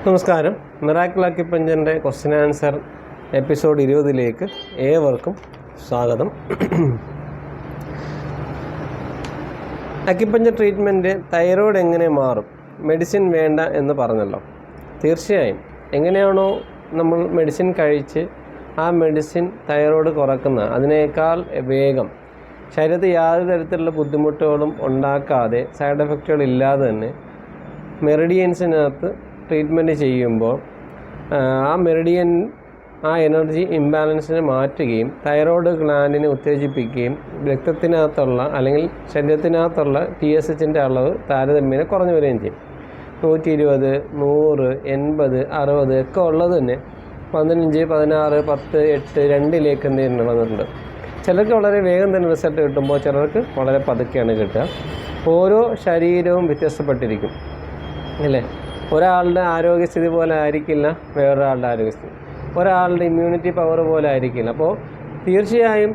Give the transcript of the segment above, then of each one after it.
നമസ്കാരം. Miracle അക്യുപഞ്ചറിൻ്റെ question answer episode 20 ഏവർക്കും സ്വാഗതം. അക്യുപഞ്ചർ ട്രീറ്റ്മെൻറ്റ് തൈറോയ്ഡ് എങ്ങനെ മാറും, മെഡിസിൻ വേണ്ട എന്ന് പറഞ്ഞല്ലോ. തീർച്ചയായും എങ്ങനെയാണോ നമ്മൾ മെഡിസിൻ കഴിച്ച് ആ മെഡിസിൻ തൈറോയ്ഡ് കുറക്കുന്ന അതിനേക്കാൾ വേഗം ശരീരത്തിൽ യാതൊരു തരത്തിലുള്ള ബുദ്ധിമുട്ടുകളും ഉണ്ടാക്കാതെ സൈഡ് എഫക്റ്റുകൾ ഇല്ലാതെ തന്നെ മെറിഡിയൻസിനകത്ത് ട്രീറ്റ്മെൻറ്റ് ചെയ്യുമ്പോൾ ആ മെറിഡിയൻ ആ എനർജി ഇംബാലൻസിനെ മാറ്റുകയും തൈറോയ്ഡ് ഗ്ലാൻഡിനെ ഉത്തേജിപ്പിക്കുകയും രക്തത്തിനകത്തുള്ള അല്ലെങ്കിൽ ശരീരത്തിനകത്തുള്ള TSHൻ്റെ അളവ് താരതമ്യേന കുറഞ്ഞു വരികയും ചെയ്യും. 120, 100, 80, 60 ഒക്കെ ഉള്ളത് തന്നെ 15, 16, 10, 8, 2 എന്തെങ്കിലും വന്നിട്ടുണ്ട്. ചിലർക്ക് വളരെ വേഗം തന്നെ റിസൾട്ട് കിട്ടുമ്പോൾ ചിലർക്ക് വളരെ പതുക്കെയാണ് കിട്ടുക. ഓരോ ശരീരവും വ്യത്യസ്തപ്പെട്ടിരിക്കും അല്ലേ. ഒരാളുടെ ആരോഗ്യസ്ഥിതി പോലെ ആയിരിക്കില്ല വേറൊരാളുടെ ആരോഗ്യസ്ഥിതി, ഒരാളുടെ ഇമ്മ്യൂണിറ്റി പവർ പോലെ ആയിരിക്കില്ല. അപ്പോൾ തീർച്ചയായും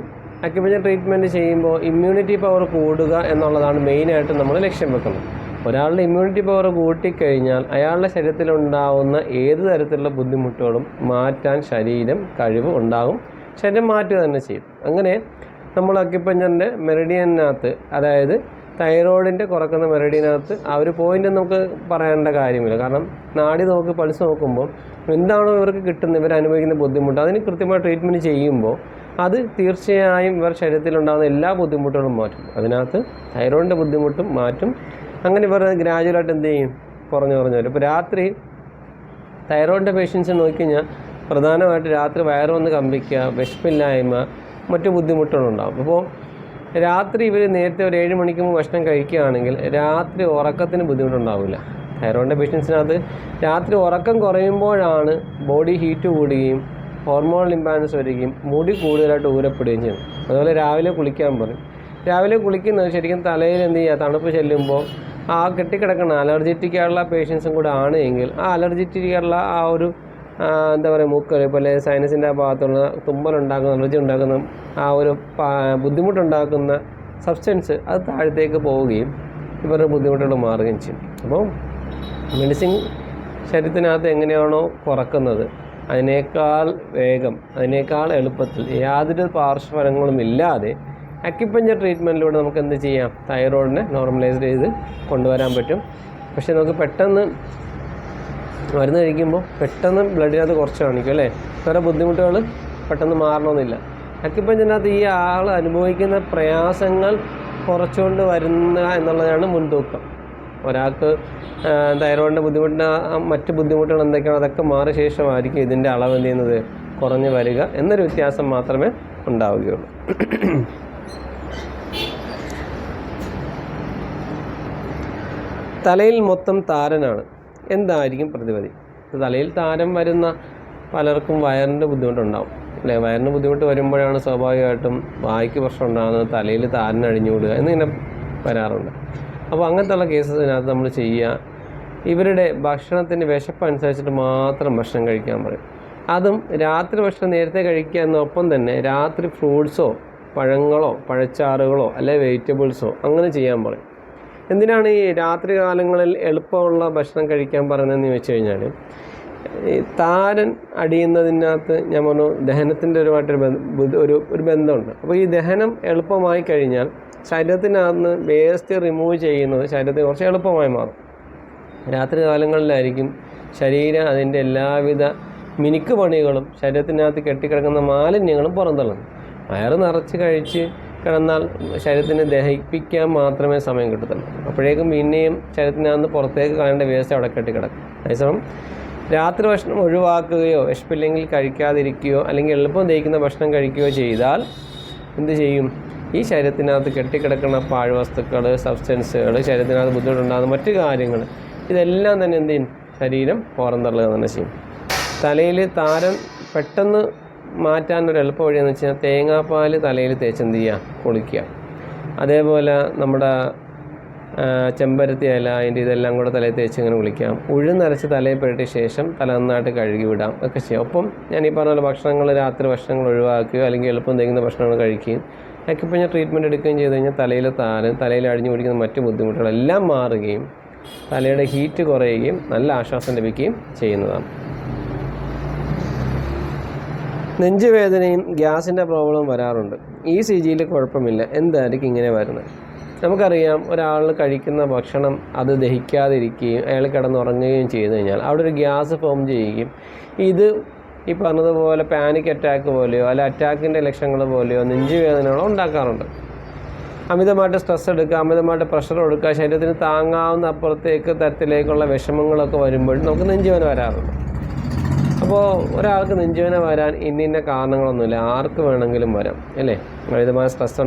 അക്യുപഞ്ചർ ട്രീറ്റ്മെൻറ്റ് ചെയ്യുമ്പോൾ ഇമ്മ്യൂണിറ്റി പവർ കൂടുക എന്നുള്ളതാണ് മെയിനായിട്ട് നമ്മൾ ലക്ഷ്യം വെക്കുന്നത്. ഒരാളുടെ ഇമ്മ്യൂണിറ്റി പവർ കൂട്ടിക്കഴിഞ്ഞാൽ അയാളുടെ ശരീരത്തിലുണ്ടാവുന്ന ഏത് തരത്തിലുള്ള ബുദ്ധിമുട്ടുകളും മാറ്റാൻ ശരീരം കഴിവ് ഉണ്ടാകും, ശരീരം മാറ്റുക തന്നെ ചെയ്യും. അങ്ങനെ നമ്മൾ അക്യുപഞ്ചറിൻ്റെ മെറിഡിയനകത്ത്, അതായത് തൈറോയിഡിൻ്റെ കുറക്കുന്ന മെറിഡിയനകത്ത് ആ ഒരു പോയിൻ്റ് നമുക്ക് പറയേണ്ട കാര്യമില്ല. കാരണം നാഡി നോക്കി പൾസ് നോക്കുമ്പോൾ എന്താണോ ഇവർക്ക് കിട്ടുന്നത്, ഇവർ അനുഭവിക്കുന്ന ബുദ്ധിമുട്ട്, അതിന് കൃത്യമായി ട്രീറ്റ്മെൻറ്റ് ചെയ്യുമ്പോൾ അത് തീർച്ചയായും ഇവർ ശരീരത്തിലുണ്ടാകുന്ന എല്ലാ ബുദ്ധിമുട്ടുകളും മാറ്റും. അതിനകത്ത് തൈറോയിഡിൻ്റെ ബുദ്ധിമുട്ടും മാറ്റും. അങ്ങനെ ഇവർ ഗ്രാജുവലായിട്ട് എന്ത് ചെയ്യും, കുറഞ്ഞു വരും. ഇപ്പോൾ രാത്രി തൈറോയിഡിൻ്റെ പേഷ്യൻസിനെ നോക്കിക്കഴിഞ്ഞാൽ പ്രധാനമായിട്ട് രാത്രി വയറൊന്ന് കമ്പിക്കുക, വിശപ്പില്ലായ്മ, മറ്റു ബുദ്ധിമുട്ടുകളുണ്ടാകും. അപ്പോൾ രാത്രി ഇവർ നേരത്തെ ഒരു 7 മണിക്ക് മുമ്പ് ഭക്ഷണം കഴിക്കുകയാണെങ്കിൽ രാത്രി ഉറക്കത്തിന് ബുദ്ധിമുട്ടുണ്ടാവില്ല. തൈറോയിഡിൻ്റെ പേഷ്യൻസിനകത്ത് രാത്രി ഉറക്കം കുറയുമ്പോഴാണ് ബോഡി ഹീറ്റ് കൂടുകയും ഹോർമോണൽ ഇംബാലൻസ് വരികയും മുടി കൂടുതലായിട്ട് ഊരപ്പെടുകയും ചെയ്യുന്നത്. അതുപോലെ രാവിലെ കുളിക്കാൻ പറയും. രാവിലെ കുളിക്കുന്നത് ശരിക്കും തലയിൽ എന്ത് ചെയ്യുക, തണുപ്പ് ചെല്ലുമ്പോൾ ആ കെട്ടിക്കിടക്കുന്ന അലർജറ്റിക്കായുള്ള പേഷ്യൻസും കൂടെ ആണ് എങ്കിൽ ആ അലർജറ്റിക്കുള്ള ആ ഒരു എന്താ പറയുക, മൂക്കൽ പോലെ സൈനസിൻ്റെ ആ ഭാഗത്തുള്ള തുമ്മലുണ്ടാക്കുന്ന അലർജി ഉണ്ടാക്കുന്ന ആ ഒരു ബുദ്ധിമുട്ടുണ്ടാക്കുന്ന സബ്സ്റ്റൻസ് അത് താഴത്തേക്ക് പോവുകയും ഇവരുടെ ബുദ്ധിമുട്ടുകൾ മാറുകയും ചെയ്യും. അപ്പോൾ മെഡിസിൻ ശരീരത്തിനകത്ത് എങ്ങനെയാണോ കുറക്കുന്നത് അതിനേക്കാൾ വേഗം, അതിനേക്കാൾ എളുപ്പത്തിൽ യാതൊരു പാർശ്വഫലങ്ങളും ഇല്ലാതെ അക്യുപഞ്ചർ ട്രീറ്റ്മെൻറ്റിലൂടെ നമുക്ക് എന്ത് ചെയ്യാം, തൈറോയിഡിനെ നോർമലൈസ് ചെയ്ത് കൊണ്ടുവരാൻ പറ്റും. പക്ഷേ നമുക്ക് പെട്ടെന്ന് മരുന്ന് കഴിക്കുമ്പോൾ പെട്ടെന്ന് ബ്ലഡിനകത്ത് കുറച്ച് കാണിക്കും അല്ലേ. വേറെ ബുദ്ധിമുട്ടുകൾ പെട്ടെന്ന് മാറണമെന്നില്ല. അക്യുപഞ്ചറിനകത്ത് ഈ ആൾ അനുഭവിക്കുന്ന പ്രയാസങ്ങൾ കുറച്ചുകൊണ്ട് വരുന്ന എന്നുള്ളതാണ് മുൻതൂക്കം. ഒരാൾക്ക് തൈറോയിഡിൻ്റെ ബുദ്ധിമുട്ടിന് മറ്റ് ബുദ്ധിമുട്ടുകൾ എന്തൊക്കെയാണ് അതൊക്കെ മാറിയ ശേഷമായിരിക്കും ഇതിൻ്റെ അളവ് എന്ത് ചെയ്യുന്നത്, കുറഞ്ഞു വരിക എന്നൊരു വ്യത്യാസം മാത്രമേ ഉണ്ടാവുകയുള്ളൂ. തലയിൽ മൊത്തം താരനാണ്, എന്തായിരിക്കും പ്രതിവിധി? തലയിൽ താരം വരുന്ന പലർക്കും വയറിൻ്റെ ബുദ്ധിമുട്ടുണ്ടാകും അല്ലേ. വയറിന് ബുദ്ധിമുട്ട് വരുമ്പോഴാണ് സ്വാഭാവികമായിട്ടും വായ്ക്ക് പ്രശ്നം ഉണ്ടാകുന്നത്, തലയിൽ താരൻ അഴിഞ്ഞുകൂടുക എന്നിങ്ങനെ വരാറുണ്ട്. അപ്പോൾ അങ്ങനത്തെയുള്ള കേസസിനകത്ത് നമ്മൾ ചെയ്യുക, ഇവരുടെ ഭക്ഷണത്തിൻ്റെ വിശപ്പ് അനുസരിച്ചിട്ട് മാത്രം ഭക്ഷണം കഴിക്കാൻ പറയും. അതും രാത്രി ഭക്ഷണം നേരത്തെ കഴിക്കുക എന്നൊപ്പം തന്നെ രാത്രി ഫ്രൂട്ട്സോ പഴങ്ങളോ പഴച്ചാറുകളോ അല്ലെങ്കിൽ വെജിറ്റബിൾസോ അങ്ങനെ ചെയ്യാൻ പറയും. എന്തിനാണ് ഈ രാത്രി കാലങ്ങളിൽ എളുപ്പമുള്ള ഭക്ഷണം കഴിക്കാൻ പറയുന്നതെന്ന് ചോദിച്ചു കഴിഞ്ഞാൽ, ഈ താരൻ അടിയുന്നതിനകത്ത് ഞാൻ പറഞ്ഞു ദഹനത്തിൻ്റെ ഒരു ബന്ധമുണ്ട്. അപ്പോൾ ഈ ദഹനം എളുപ്പമായി കഴിഞ്ഞാൽ ശരീരത്തിനകത്ത് വേസ്റ്റ് റിമൂവ് ചെയ്യുന്നത് ശരീരത്തിന് കുറച്ച് എളുപ്പമായി മാറും. രാത്രി കാലങ്ങളിലായിരിക്കും ശരീരം അതിൻ്റെ എല്ലാവിധ മിനുക്ക് പണികളും ശരീരത്തിനകത്ത് കെട്ടിക്കിടക്കുന്ന മാലിന്യങ്ങളും പുറന്തള്ളുന്നത്. വയറ് നിറച്ച് കഴിച്ച് കിടന്നാൽ ശരീരത്തിന് ദഹിപ്പിക്കാൻ മാത്രമേ സമയം കിട്ടത്തുള്ളൂ. അപ്പോഴേക്കും പിന്നെയും ശരീരത്തിനകത്ത് പുറത്തേക്ക് കളയേണ്ട വേസ്റ്റ് അവിടെ കെട്ടിക്കിടക്കും. അതേസമയം രാത്രി ഭക്ഷണം ഒഴിവാക്കുകയോ വിശപ്പില്ലെങ്കിൽ കഴിക്കാതിരിക്കുകയോ അല്ലെങ്കിൽ എളുപ്പം ദഹിക്കുന്ന ഭക്ഷണം കഴിക്കുകയോ ചെയ്താൽ എന്ത് ചെയ്യും, ഈ ശരീരത്തിനകത്ത് കെട്ടിക്കിടക്കുന്ന പാഴ്വസ്തുക്കൾ, സബ്സ്റ്റൻസുകൾ, ശരീരത്തിനകത്ത് ബുദ്ധിമുട്ടുണ്ടാകുന്ന മറ്റു കാര്യങ്ങൾ ഇതെല്ലാം തന്നെ എന്ത് ചെയ്യും, ശരീരം പുറന്തള്ളുക തന്നെ ചെയ്യും. തലയിൽ താരൻ പെട്ടെന്ന് മാറ്റാനൊരു എളുപ്പ വഴിയെന്ന് വെച്ച് കഴിഞ്ഞാൽ തേങ്ങാപ്പാൽ തലയിൽ തേച്ച് എന്ത് ചെയ്യുക, കുളിക്കുക. അതേപോലെ നമ്മുടെ ചെമ്പരത്തി ഇല അതിൻ്റെ ഇതെല്ലാം കൂടെ തലയിൽ തേച്ച് ഇങ്ങനെ കുളിക്കാം. ഉഴുന്നരച്ച് തലയിൽ പുരട്ടിയ ശേഷം തല നന്നായിട്ട് കഴുകി വിടാം ഒക്കെ ചെയ്യാം. ഒപ്പം ഞാൻ ഈ പറഞ്ഞ പോലെ ഭക്ഷണങ്ങൾ രാത്രി ഭക്ഷണങ്ങൾ ഒഴിവാക്കുകയോ അല്ലെങ്കിൽ എളുപ്പം തേങ്ങുന്ന ഭക്ഷണങ്ങൾ കഴിക്കുകയും അക്യുപഞ്ചർ ട്രീറ്റ്മെൻറ്റ് എടുക്കുകയും ചെയ്ത് കഴിഞ്ഞാൽ തലയിൽ താരൻ, തലയിൽ അഴിഞ്ഞു പിടിക്കുന്ന മറ്റു ബുദ്ധിമുട്ടുകളെല്ലാം മാറുകയും തലയുടെ ഹീറ്റ് കുറയുകയും നല്ല ആശ്വാസം ലഭിക്കുകയും ചെയ്യുന്നതാണ്. നെഞ്ചുവേദനയും ഗ്യാസിൻ്റെ പ്രോബ്ലം വരാറുണ്ട്. ECGയിൽ കുഴപ്പമില്ല, എന്തായിരിക്കും ഇങ്ങനെ വരുന്നത്? നമുക്കറിയാം, ഒരാൾ കഴിക്കുന്ന ഭക്ഷണം അത് ദഹിക്കാതിരിക്കുകയും അയാൾ കിടന്നുറങ്ങുകയും ചെയ്തു കഴിഞ്ഞാൽ അവിടെ ഒരു ഗ്യാസ് ഫോം ചെയ്യുകയും ഇത് ഈ പറഞ്ഞതുപോലെ പാനിക് അറ്റാക്ക് പോലെയോ അല്ല അറ്റാക്കിൻ്റെ ലക്ഷണങ്ങൾ പോലെയോ നെഞ്ചുവേദനകളോ ഉണ്ടാക്കാറുണ്ട്. അമിതമായിട്ട് സ്ട്രെസ് എടുക്കുക, അമിതമായിട്ട് പ്രഷർ കൊടുക്കുക, ശരീരത്തിന് താങ്ങാവുന്ന അപ്പുറത്തേക്ക് തരത്തിലേക്കുള്ള വിഷമങ്ങളൊക്കെ വരുമ്പോഴും നമുക്ക് നെഞ്ചുവേദന വരാറുണ്ട്. അപ്പോൾ ഒരാൾക്ക് നെഞ്ചുവേദന വരാൻ ഇന്ന കാരണങ്ങളൊന്നുമില്ല, ആർക്ക് വേണമെങ്കിലും വരാം അല്ലേ. അമിതമായ സ്ട്രെസ്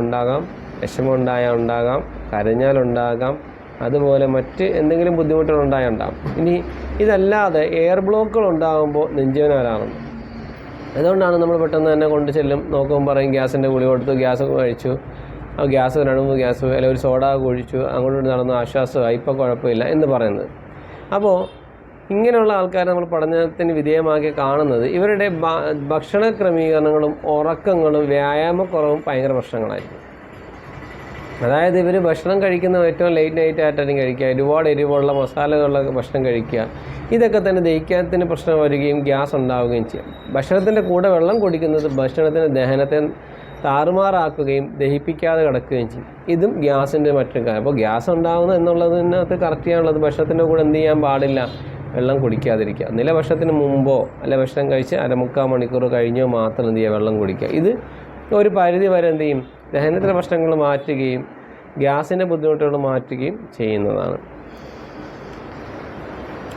ഉണ്ടാകാം, വിഷമം ഉണ്ടാകാം, കരഞ്ഞാലുണ്ടാകാം, അതുപോലെ മറ്റ് എന്തെങ്കിലും ബുദ്ധിമുട്ടുകൾ ഉണ്ടാകാം. ഇനി ഇതല്ലാതെ എയർ ബ്ലോക്കുകൾ ഉണ്ടാകുമ്പോൾ നെഞ്ചുവേദന വരാറുണ്ട്. അതുകൊണ്ടാണ് നമ്മൾ പെട്ടെന്ന് തന്നെ കൊണ്ട് ചെല്ലും, നോക്കുമ്പോൾ പറയും ഗ്യാസിൻ്റെ ഗുളിക കൊടുത്തു, ഗ്യാസ് കഴിച്ചു, ഗ്യാസ് രണ്ടുമൂന്ന് ഗ്യാസ് അല്ലെങ്കിൽ ഒരു സോഡ കുഴിച്ചു, അങ്ങോട്ട് നടന്നു, ആശ്വാസമായി, ഇപ്പോൾ കുഴപ്പമില്ല എന്ന് പറയുന്നത്. അപ്പോൾ ഇങ്ങനെയുള്ള ആൾക്കാരെ നമ്മൾ പഠനത്തിന് വിധേയമാക്കി കാണുന്നത് ഇവരുടെ ഭക്ഷണ ക്രമീകരണങ്ങളും ഉറക്കങ്ങളും വ്യായാമക്കുറവും ഭയങ്കര പ്രശ്നങ്ങളായിരിക്കും. അതായത് ഇവർ ഭക്ഷണം കഴിക്കുന്ന ഏറ്റവും ലേറ്റ് നൈറ്റ് ആയിട്ടായിരിക്കും കഴിക്കുക, ഒരുപാട് എരിവുള്ള മസാലകളുള്ള ഭക്ഷണം കഴിക്കുക. ഇതൊക്കെ തന്നെ ദഹിക്കാത്തിന് പ്രശ്നം വരികയും ഗ്യാസ് ഉണ്ടാവുകയും ചെയ്യും. ഭക്ഷണത്തിൻ്റെ കൂടെ വെള്ളം കുടിക്കുന്നത് ഭക്ഷണത്തിൻ്റെ ദഹനത്തെ താറുമാറാക്കുകയും ദഹിപ്പിക്കാതെ കിടക്കുകയും ചെയ്യും. ഇതും ഗ്യാസിൻ്റെ മറ്റൊരു കാര്യം. അപ്പോൾ ഗ്യാസ് ഉണ്ടാകുന്നത് എന്നുള്ളതിനകത്ത് കറക്റ്റ് ചെയ്യാനുള്ളത് ഭക്ഷണത്തിൻ്റെ കൂടെ എന്ത് ചെയ്യാൻ പാടില്ല, വെള്ളം കുടിക്കാതിരിക്കുക. ഒന്നിലെ ഭക്ഷണത്തിന് മുമ്പോ അല്ല ഭക്ഷണം കഴിച്ച് 1/4 മണിക്കൂർ കഴിഞ്ഞോ മാത്രം എന്ത് ചെയ്യുക, വെള്ളം കുടിക്കുക. ഇത് ഒരു പരിധി വരെ എന്ത് ചെയ്യും, ദഹനത്തിലെ പ്രശ്നങ്ങൾ മാറ്റുകയും ഗ്യാസിൻ്റെ ബുദ്ധിമുട്ടുകൾ മാറ്റുകയും ചെയ്യുന്നതാണ്.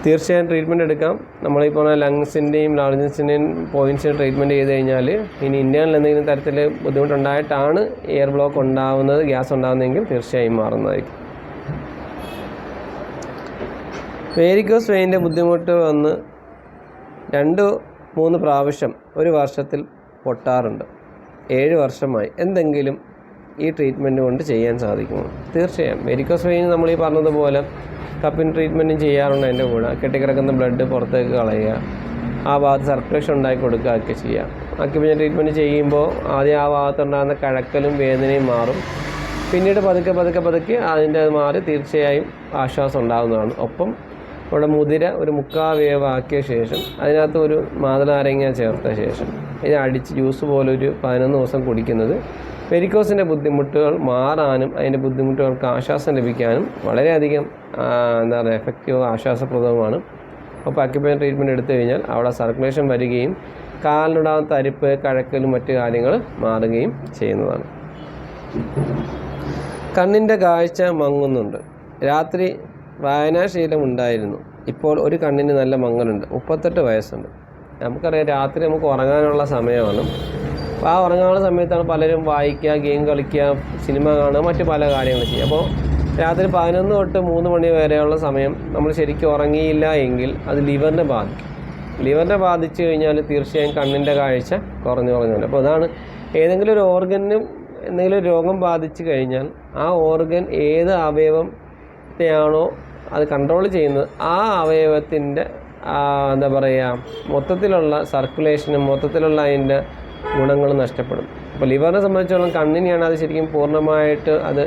തീർച്ചയായും ട്രീറ്റ്മെൻറ്റ് എടുക്കാം. നമ്മളീ പറഞ്ഞ ലങ്സിൻ്റെയും ലാർജൻസിൻ്റെയും പോയിൻറ്റ്സിന് ട്രീറ്റ്മെൻറ്റ് ചെയ്ത് കഴിഞ്ഞാൽ ഇനി ഇന്ത്യയിൽ എന്തെങ്കിലും തരത്തിൽ ബുദ്ധിമുട്ടുണ്ടായിട്ടാണ് എയർ ബ്ലോക്ക് ഉണ്ടാകുന്നത്, ഗ്യാസ് ഉണ്ടാകുന്നതെങ്കിൽ തീർച്ചയായും മാറുന്നതായിരിക്കും. വേരിക്കോസ് വെയിൻ്റെ ബുദ്ധിമുട്ട് വന്ന് 2-3 പ്രാവശ്യം ഒരു വർഷത്തിൽ പൊട്ടാറുണ്ട്. 7 വർഷമായി. എന്തെങ്കിലും ഈ ട്രീറ്റ്മെൻറ്റ് കൊണ്ട് ചെയ്യാൻ സാധിക്കുമോ? തീർച്ചയായും. വെരിക്കോസ് വെയിൻ നമ്മൾ ഈ പറഞ്ഞതുപോലെ കപ്പിന് ട്രീറ്റ്മെൻറ്റും ചെയ്യാറുണ്ട്. അതിൻ്റെ കൂടെ കെട്ടിക്കിടക്കുന്ന ബ്ലഡ് പുറത്തേക്ക് കളയുക, ആ ഭാഗത്ത് സർക്കുലേഷൻ ഉണ്ടാക്കി കൊടുക്കുക ഒക്കെ ചെയ്യുക. അക്യുപഞ്ചർ ട്രീറ്റ്മെൻറ്റ് ചെയ്യുമ്പോൾ ആദ്യം ആ ഭാഗത്തുണ്ടാകുന്ന കഴക്കലും വേദനയും മാറും. പിന്നീട് പതുക്കെ അതിൻ്റെ മാറി തീർച്ചയായും ആശ്വാസം ഉണ്ടാകുന്നതാണ്. ഒപ്പം ഇവിടെ മുതിര ഒരു 3/4 വേവാക്കിയ ശേഷം അതിനകത്ത് ഒരു മാതളനാരങ്ങ ചേർത്ത ശേഷം ഇത് അടിച്ച് ജ്യൂസ് പോലെ ഒരു 11 ദിവസം കുടിക്കുന്നത് വെരിക്കോസിൻ്റെ ബുദ്ധിമുട്ടുകൾ മാറാനും അതിൻ്റെ ബുദ്ധിമുട്ടുകൾക്ക് ആശ്വാസം ലഭിക്കാനും വളരെയധികം എഫക്റ്റീവ് ആശ്വാസപ്രദവുമാണ്. അപ്പോൾ അക്യുപഞ്ചർ ട്രീറ്റ്മെൻറ്റ് എടുത്തു കഴിഞ്ഞാൽ അവിടെ സർക്കുലേഷൻ വരികയും കാലിനുണ്ടാകുന്ന തരിപ്പ്, കഴക്കലും മറ്റു കാര്യങ്ങൾ മാറുകയും ചെയ്യുന്നതാണ്. കണ്ണിൻ്റെ കാഴ്ച മങ്ങുന്നുണ്ട്. രാത്രി വായനാശീലം ഉണ്ടായിരുന്നു. ഇപ്പോൾ ഒരു കണ്ണിന് നല്ല മങ്ങലുണ്ട്. 38 വയസ്സുണ്ട്. നമുക്കറിയാം, രാത്രി നമുക്ക് ഉറങ്ങാനുള്ള സമയമാണ്. അപ്പോൾ ആ ഉറങ്ങാനുള്ള സമയത്താണ് പലരും വായിക്കുക, ഗെയിം കളിക്കുക, സിനിമ കാണുക, മറ്റു പല കാര്യങ്ങൾ ചെയ്യുക. അപ്പോൾ രാത്രി 11 തൊട്ട് 3 മണി വരെയുള്ള സമയം നമ്മൾ ശരിക്കും ഉറങ്ങിയില്ല എങ്കിൽ അത് ലിവറിനെ ബാധിക്കും. ലിവറിനെ ബാധിച്ചു കഴിഞ്ഞാൽ തീർച്ചയായും കണ്ണിൻ്റെ കാഴ്ച കുറഞ്ഞു. അപ്പോൾ അതാണ്, ഏതെങ്കിലും ഒരു ഓർഗനും എന്തെങ്കിലും രോഗം ബാധിച്ചു കഴിഞ്ഞാൽ ആ ഓർഗൻ ഏത് അവയവത്തെയാണോ അത് കൺട്രോൾ ചെയ്യുന്നത് ആ അവയവത്തിൻ്റെ മൊത്തത്തിലുള്ള സർക്കുലേഷനും മൊത്തത്തിലുള്ള അതിൻ്റെ ഗുണങ്ങളും നഷ്ടപ്പെടും. അപ്പോൾ ലിവറിനെ സംബന്ധിച്ചോളം കണ്ണിനെയാണ് അത് ശരിക്കും പൂർണ്ണമായിട്ട് അത്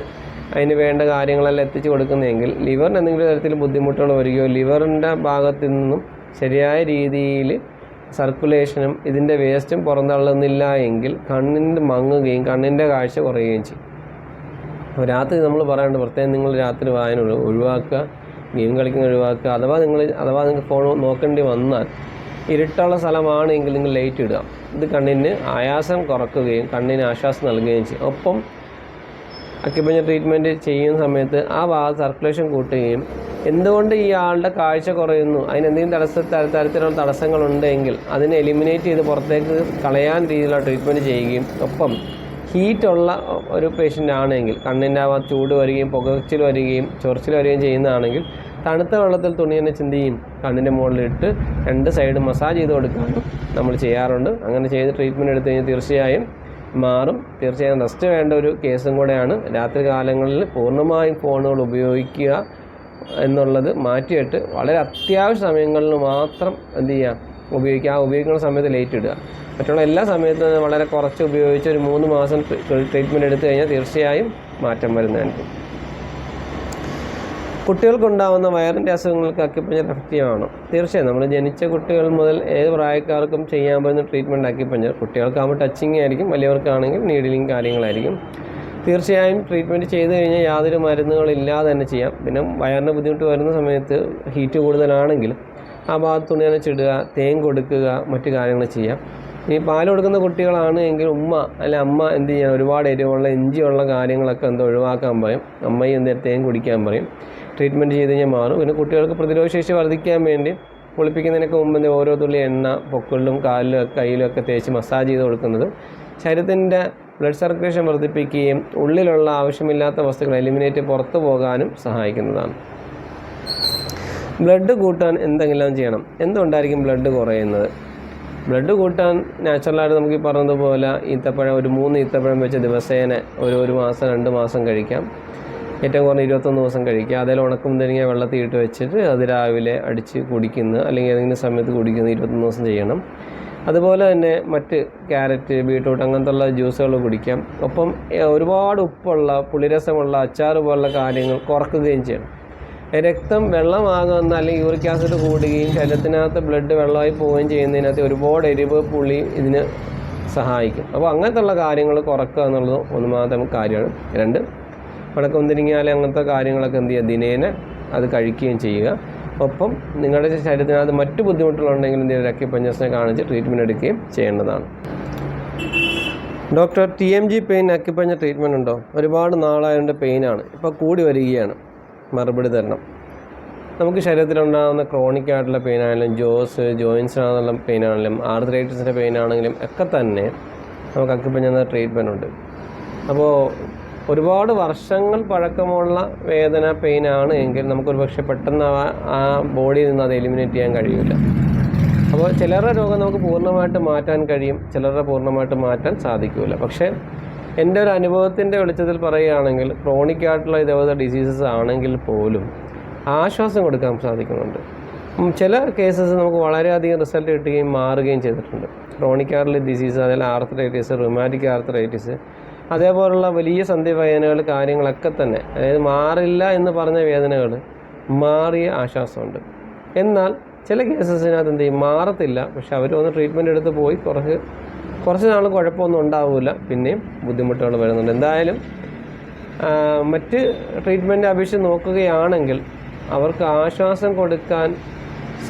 അതിന് വേണ്ട കാര്യങ്ങളെല്ലാം എത്തിച്ചു കൊടുക്കുന്നതെങ്കിൽ ലിവറിന് എന്തെങ്കിലും തരത്തിൽ ബുദ്ധിമുട്ടുകൾ വരികയോ ലിവറിൻ്റെ ഭാഗത്തു നിന്നും ശരിയായ രീതിയിൽ സർക്കുലേഷനും ഇതിൻ്റെ വേസ്റ്റും പുറന്തള്ളുന്നില്ല എങ്കിൽ കണ്ണിൻ്റെ മങ്ങുകയും കണ്ണിൻ്റെ കാഴ്ച കുറയുകയും ചെയ്യും. അപ്പോൾ രാത്രി നമ്മൾ പറയാണ്ട് പ്രത്യേകം നിങ്ങൾ രാത്രി വായന ഒഴിവാക്കുക, ഗെയിം കളിക്കുന്ന ഒഴിവാക്കുക. അഥവാ നിങ്ങൾക്ക് ഫോൺ നോക്കേണ്ടി വന്നാൽ ഇരുട്ടുള്ള സ്ഥലമാണെങ്കിൽ നിങ്ങൾ ലൈറ്റ് ഇടുക. ഇത് കണ്ണിന് ആയാസം കുറക്കുകയും കണ്ണിന് ആശ്വാസം നൽകുകയും ചെയ്യും. ഒപ്പം അക്യുപഞ്ചർ ട്രീറ്റ്മെൻറ്റ് ചെയ്യുന്ന സമയത്ത് ആ ഭാഗത്ത് സർക്കുലേഷൻ കൂട്ടുകയും എന്തുകൊണ്ട് ഈ ആളുടെ കാഴ്ച കുറയുന്നു, അതിനെന്തെങ്കിലും തരത്തിലുള്ള തടസ്സങ്ങളുണ്ടെങ്കിൽ അതിനെ എലിമിനേറ്റ് ചെയ്ത് പുറത്തേക്ക് കളയാൻ രീതിയിലുള്ള ട്രീറ്റ്മെൻറ്റ് ചെയ്യുകയും ഒപ്പം ഹീറ്റുള്ള ഒരു പേഷ്യൻ്റ് ആണെങ്കിൽ കണ്ണിൻ്റെ ആ ചൂട് വരികയും പുകച്ചിൽ വരികയും ചൊറിച്ചിൽ വരികയും ചെയ്യുന്നതാണെങ്കിൽ തണുത്ത വെള്ളത്തിൽ തുണി തന്നെ ചിന്തിയും കണ്ണിൻ്റെ മുകളിലിട്ട് 2 സൈഡ് മസാജ് ചെയ്ത് കൊടുക്കാനും നമ്മൾ ചെയ്യാറുണ്ട്. അങ്ങനെ ചെയ്ത് ട്രീറ്റ്മെൻറ്റ് എടുത്തു കഴിഞ്ഞാൽ തീർച്ചയായും മാറും. തീർച്ചയായും റെസ്റ്റ് വേണ്ട ഒരു കേസും കൂടെയാണ്. രാത്രി കാലങ്ങളിൽ പൂർണ്ണമായും ഫോണുകൾ ഉപയോഗിക്കുക എന്നുള്ളത് മാറ്റിയിട്ട് വളരെ അത്യാവശ്യ സമയങ്ങളിൽ മാത്രം എന്ത് ചെയ്യുക, ഉപയോഗിക്കുക. ആ ഉപയോഗിക്കുന്ന സമയത്ത് ലൈറ്റ് ഇടുക. മറ്റുള്ള എല്ലാ സമയത്തും വളരെ കുറച്ച് ഉപയോഗിച്ച് ഒരു 3 മാസം ട്രീറ്റ്മെൻറ്റ് എടുത്തു കഴിഞ്ഞാൽ തീർച്ചയായും മാറ്റം വരുന്നതായിരിക്കും. കുട്ടികൾക്കുണ്ടാകുന്ന വയറിൻ്റെ അസുഖങ്ങൾക്ക് അക്യുപഞ്ചർ എഫക്റ്റീവാണ്. തീർച്ചയായും നമ്മൾ ജനിച്ച കുട്ടികൾ മുതൽ ഏത് പ്രായക്കാർക്കും ചെയ്യാൻ പറ്റുന്ന ട്രീറ്റ്മെൻറ്റ് അക്യുപഞ്ചർ. കുട്ടികൾക്കാകുമ്പോൾ ടച്ചിങ് ആയിരിക്കും, വലിയവർക്കാണെങ്കിൽ നീഡിലിങ് കാര്യങ്ങളായിരിക്കും. തീർച്ചയായും ട്രീറ്റ്മെൻറ്റ് ചെയ്ത് കഴിഞ്ഞാൽ യാതൊരു മരുന്നുകളില്ലാതെ തന്നെ ചെയ്യാം. പിന്നെ വയറിന് ബുദ്ധിമുട്ട് വരുന്ന സമയത്ത് ഹീറ്റ് കൂടുതലാണെങ്കിൽ ആ ഭാഗത്ത് തുണി നനച്ചിടുക, തേൻ കൊടുക്കുക, മറ്റു കാര്യങ്ങൾ ചെയ്യാം. ഈ പാൽ കൊടുക്കുന്ന കുട്ടികളാണ് എങ്കിൽ ഉമ്മ അല്ലെ അമ്മ എന്ത് ചെയ്യാൻ, ഒരുപാട് എരിവുള്ള ഇഞ്ചിയുള്ള കാര്യങ്ങളൊക്കെ ഒഴിവാക്കാൻ പറയും. അമ്മയും തേൻ കുടിക്കാൻ പറയും. ട്രീറ്റ്മെൻറ്റ് ചെയ്ത് കഴിഞ്ഞാൽ മാറും. പിന്നെ കുട്ടികൾക്ക് പ്രതിരോധശേഷി വർദ്ധിക്കാൻ വേണ്ടി കുളിപ്പിക്കുന്നതിനൊക്കെ മുമ്പ് ഓരോ തുള്ളി എണ്ണ പൊക്കിളിലും കാലിലും കയ്യിലും ഒക്കെ തേച്ച് മസാജ് ചെയ്ത് കൊടുക്കുന്നത് ശരീരത്തിൻ്റെ ബ്ലഡ് സർക്കുലേഷൻ വർദ്ധിപ്പിക്കുകയും ഉള്ളിലുള്ള ആവശ്യമില്ലാത്ത വസ്തുക്കൾ എലിമിനേറ്റ് പുറത്തു പോകാനും സഹായിക്കുന്നതാണ്. ബ്ലഡ് കൂട്ടാൻ എന്തെങ്കിലും ചെയ്യണം. എന്തുകൊണ്ടായിരിക്കും ബ്ലഡ് കുറയുന്നത്? ബ്ലഡ് കൂട്ടാൻ നാച്ചുറലായിട്ട് നമുക്ക് ഈ പറഞ്ഞതുപോലെ ഈത്തപ്പഴം ഒരു 3 ഈത്തപ്പഴം വെച്ച് ദിവസേന ഒരു മാസം 2 മാസം കഴിക്കാം. ഏറ്റവും കുറഞ്ഞ 21 ദിവസം കഴിക്കുക. അതിൽ ഉണക്കമുന്തിരിങ്ങ വെള്ളത്തിൽ ഇട്ട് വെച്ചിട്ട് അത് രാവിലെ അടിച്ച് കുടിക്കുന്നത്, അല്ലെങ്കിൽ ഏതെങ്കിലും സമയത്ത് കുടിക്കുന്നത് 21 ദിവസം ചെയ്യണം. അതുപോലെ തന്നെ മറ്റ് ക്യാരറ്റ്, ബീട്രൂട്ട് അങ്ങനത്തുള്ള ജ്യൂസുകൾ കുടിക്കാം. ഒപ്പം ഒരുപാട് ഉപ്പുള്ള പുളിരസമുള്ള അച്ചാർ പോലുള്ള കാര്യങ്ങൾ കുറക്കുകയും ചെയ്യണം. രക്തം വെള്ളമാകുന്ന അല്ലെങ്കിൽ യൂറിക് ആസിഡ് കൂടുകയും ശരീരത്തിനകത്ത് ബ്ലഡ് വെള്ളമായി പോവുകയും ചെയ്യുന്നതിനകത്ത് ഒരുപാട് എരിവ് പുളി ഇതിന് സഹായിക്കും. അപ്പോൾ അങ്ങനത്തുള്ള കാര്യങ്ങൾ കുറക്കുക എന്നുള്ളത് ഒന്നാമത്തെ കാര്യമാണ്. 2, ഉണക്കമുന്തിരിങ്ങാലെ അങ്ങനത്തെ കാര്യങ്ങളൊക്കെ എന്ത് ചെയ്യുക, ദിനേന അത് കഴിക്കുകയും ചെയ്യുക. ഒപ്പം നിങ്ങളുടെ ശരീരത്തിനകത്ത് മറ്റു ബുദ്ധിമുട്ടുകളുണ്ടെങ്കിൽ എന്ത് ചെയ്യുക, അക്യുപഞ്ചറിനെ കാണിച്ച് ട്രീറ്റ്മെൻറ്റ് എടുക്കുകയും ചെയ്യേണ്ടതാണ്. Doctor TMG pain acupuncture treatment ഉണ്ടോ? ഒരുപാട് നാളായതിൻ്റെ പെയിനാണ്, ഇപ്പോൾ കൂടി വരികയാണ്. മറുപടി തരണം. നമുക്ക് ശരീരത്തിലുണ്ടാകുന്ന ക്രോണിക് ആയിട്ടുള്ള പെയിനാണെങ്കിലും ജോയിൻസിനാണെന്നുള്ള പെയിനാണെങ്കിലും ആർത്രൈറ്റിസിൻ്റെ പെയിനാണെങ്കിലും ഒക്കെ തന്നെ നമുക്ക് അക്യുപഞ്ചർ ട്രീറ്റ്മെൻറ്റ് ഉണ്ട്. അപ്പോൾ ഒരുപാട് വർഷങ്ങൾ പഴക്കമുള്ള വേദന പെയിനാണ് എങ്കിൽ നമുക്കൊരു പക്ഷേ പെട്ടെന്ന് ആ ബോഡിയിൽ നിന്ന് അത് എലിമിനേറ്റ് ചെയ്യാൻ കഴിയില്ല. അപ്പോൾ ചിലരുടെ രോഗം നമുക്ക് പൂർണ്ണമായിട്ട് മാറ്റാൻ കഴിയും, ചിലരുടെ പൂർണ്ണമായിട്ട് മാറ്റാൻ സാധിക്കില്ല. പക്ഷേ എൻ്റെ ഒരു അനുഭവത്തിൻ്റെ വെളിച്ചത്തിൽ പറയുകയാണെങ്കിൽ ക്രോണിക് ആയിട്ടുള്ള ഇതേപോലത്തെ ഡിസീസസ് ആണെങ്കിൽ പോലും ആശ്വാസം കൊടുക്കാൻ സാധിക്കുന്നുണ്ട്. ചില കേസസ് നമുക്ക് വളരെയധികം റിസൾട്ട് കിട്ടുകയും മാറുകയും ചെയ്തിട്ടുണ്ട്. ക്രോണിക് ആയിട്ടുള്ള ഡിസീസ്, അതായത് ആർത്രൈറ്റിസ്, റുമാറ്റിക് ആർത്രൈറ്റിസ്, അതേപോലുള്ള വലിയ സന്ധിവേദനകൾ കാര്യങ്ങളൊക്കെ തന്നെ, അതായത് മാറില്ല എന്ന് പറഞ്ഞ വേദനകൾ മാറിയ ആശ്വാസമുണ്ട്. എന്നാൽ ചില കേസസിനകത്ത് എന്ത് ചെയ്യും, മാറത്തില്ല. പക്ഷെ അവർ ഒന്ന് ട്രീറ്റ്മെൻറ്റ് എടുത്ത് പോയി കുറച്ച് നാൾ കുഴപ്പമൊന്നും ഉണ്ടാവില്ല, പിന്നെയും ബുദ്ധിമുട്ടുകൾ വരുന്നുണ്ട്. എന്തായാലും മറ്റ് ട്രീറ്റ്മെൻറ്റ് അപേക്ഷിച്ച് നോക്കുകയാണെങ്കിൽ അവർക്ക് ആശ്വാസം കൊടുക്കാൻ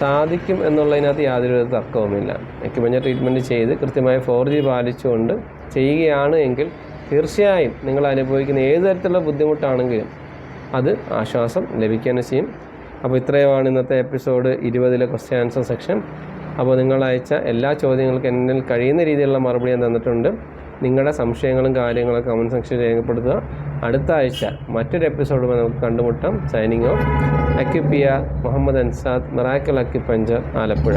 സാധിക്കും എന്നുള്ളതിനകത്ത് യാതൊരു തർക്കവുമില്ല. അക്യുപഞ്ചർ ട്രീറ്റ്മെൻറ്റ് ചെയ്ത് കൃത്യമായ 4G പാലിച്ചുകൊണ്ട് ചെയ്യുകയാണ് എങ്കിൽ തീർച്ചയായും നിങ്ങൾ അനുഭവിക്കുന്ന ഏത് തരത്തിലുള്ള ബുദ്ധിമുട്ടാണെങ്കിലും അത് ആശ്വാസം ലഭിക്കാൻ ചെയ്യും. അപ്പോൾ ഇത്രയുമാണ് ഇന്നത്തെ എപ്പിസോഡ് 20 ക്വസ്റ്റ്യൻ ആൻസർ സെക്ഷൻ. അപ്പോൾ നിങ്ങൾ അയച്ച എല്ലാ ചോദ്യങ്ങൾക്കും എന്നിൽ കഴിയുന്ന രീതിയിലുള്ള മറുപടി ഞാൻ തന്നിട്ടുണ്ട്. നിങ്ങളുടെ സംശയങ്ങളും കാര്യങ്ങളും കമൻറ്റ് സെക്ഷനിൽ രേഖപ്പെടുത്തുക. അടുത്ത ആഴ്ച മറ്റൊരു എപ്പിസോഡുമായി നമുക്ക് കണ്ടുമുട്ടാം. Signing off. Acupia Muhammad Ansad, miracle acupuncture, Alappuzha.